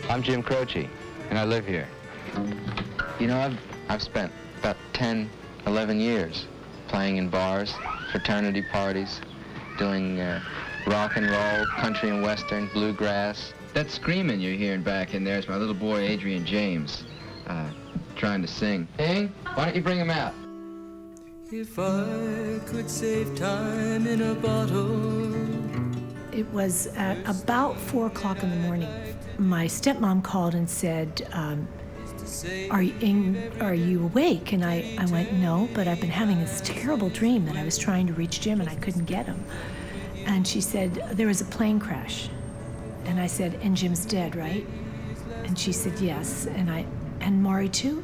I'm Jim Croce, and I live here. You know, I've spent about 10, 11 years playing in bars, fraternity parties, doing rock and roll, country and western, bluegrass. That screaming you're hearing back in there is my little boy Adrian James, trying to sing. Hey, why don't you bring him out? If I could save time in a bottle. It was at about 4 o'clock in the morning. My stepmom called and said, are you awake? And I went, no, but I've been having this terrible dream that I was trying to reach Jim and I couldn't get him. And she said, there was a plane crash. And I said, and Jim's dead, right? And she said, yes. And Maury too?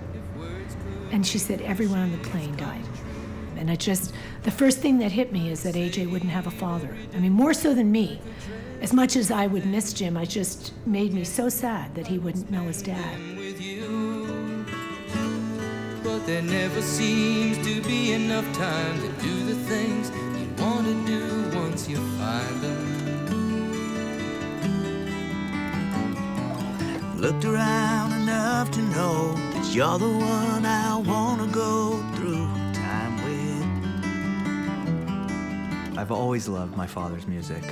And she said, everyone on the plane died. And the first thing that hit me is that AJ wouldn't have a father. I mean, more so than me. As much as I would miss Jim, it just made me so sad that he wouldn't know his dad. But there never seems to be enough time to do the things you want to do once you find them. Looked around enough to know that you're the one I want to go through time with. I've always loved my father's music,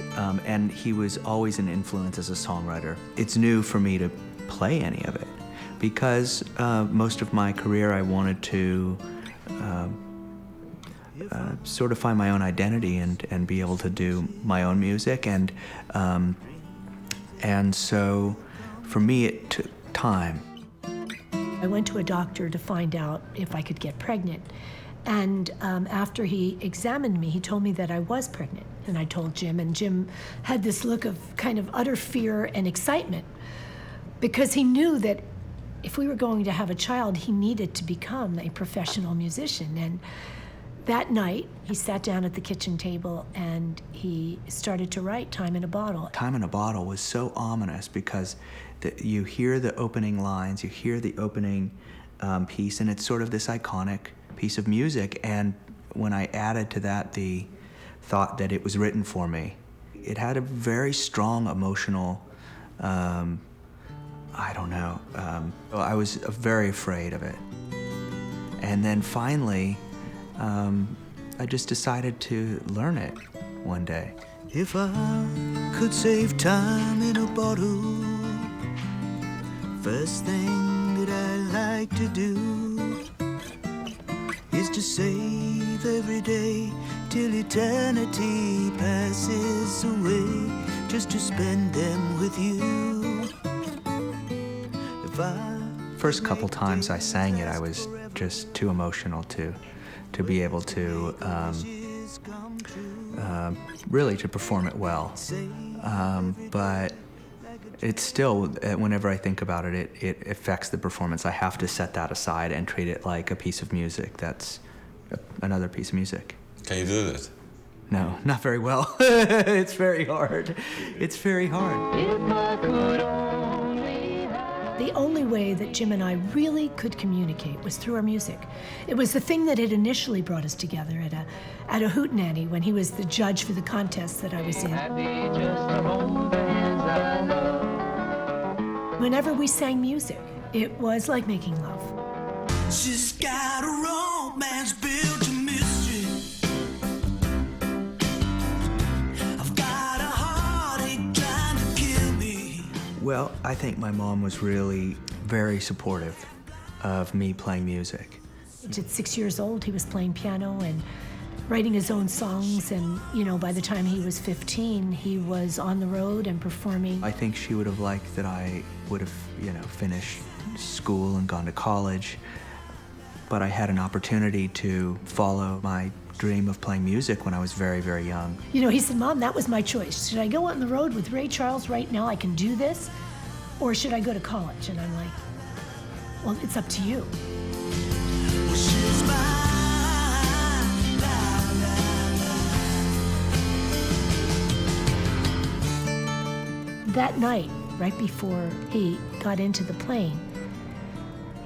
and he was always an influence as a songwriter. It's new for me to play any of it, because most of my career I wanted to sort of find my own identity and be able to do my own music, and so for me it took time. I went to a doctor to find out if I could get pregnant, and after he examined me, he told me that I was pregnant, and I told Jim, and Jim had this look of kind of utter fear and excitement, because he knew that if we were going to have a child, he needed to become a professional musician. And that night, he sat down at the kitchen table and he started to write Time in a Bottle. Time in a Bottle was so ominous because you hear the opening lines, you hear the opening piece, and it's sort of this iconic piece of music. And when I added to that the thought that it was written for me, it had a very strong emotional I don't know. I was very afraid of it. And then finally, I just decided to learn it one day. If I could save time in a bottle, first thing that I like to do is to save every day till eternity passes away, just to spend them with you. First couple times I sang it, I was just too emotional to be able to really to perform it well. But it's still, whenever I think about it, it affects the performance. I have to set that aside and treat it like a piece of music that's another piece of music. Can you do that? No, not very well. It's very hard. It's very hard. If I could The only way that Jim and I really could communicate was through our music. It was the thing that had initially brought us together at a hootenanny when he was the judge for the contest that I was in. Whenever we sang music, it was like making love. She's got a romance built to mystery. I've got a heartache trying to kill me. Well, I think my mom was really very supportive of me playing music. At 6 years old, he was playing piano and writing his own songs, and by the time he was 15, he was on the road and performing. I think she would have liked that I would have, finished school and gone to college, but I had an opportunity to follow my dream of playing music when I was very, very young. He said, "Mom, that was my choice. Should I go on the road with Ray Charles right now? I can do this, or should I go to college?" And I'm like, "Well, it's up to you." That night, right before he got into the plane,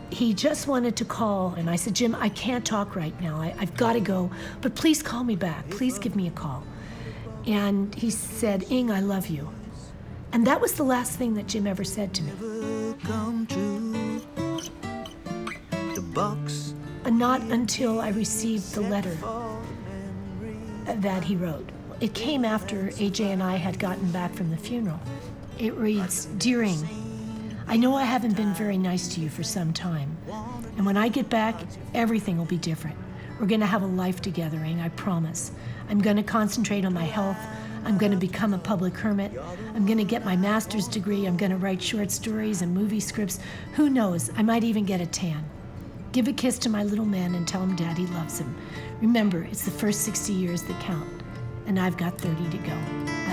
he just wanted to call, and I said, "Jim, I can't talk right now. I've got to go, but please call me back. Please give me a call." And he said, "Ing, I love you." And that was the last thing that Jim ever said to me. come true. The box. Not until I received the letter that he wrote. It came after AJ and I had gotten back from the funeral. It reads, "Dearing, I know I haven't been very nice to you for some time. And when I get back, everything will be different. We're gonna have a life together, I promise. I'm gonna concentrate on my health. I'm gonna become a public hermit. I'm gonna get my master's degree. I'm gonna write short stories and movie scripts. Who knows, I might even get a tan. Give a kiss to my little man and tell him Daddy loves him. Remember, it's the first 60 years that count, and I've got 30 to go."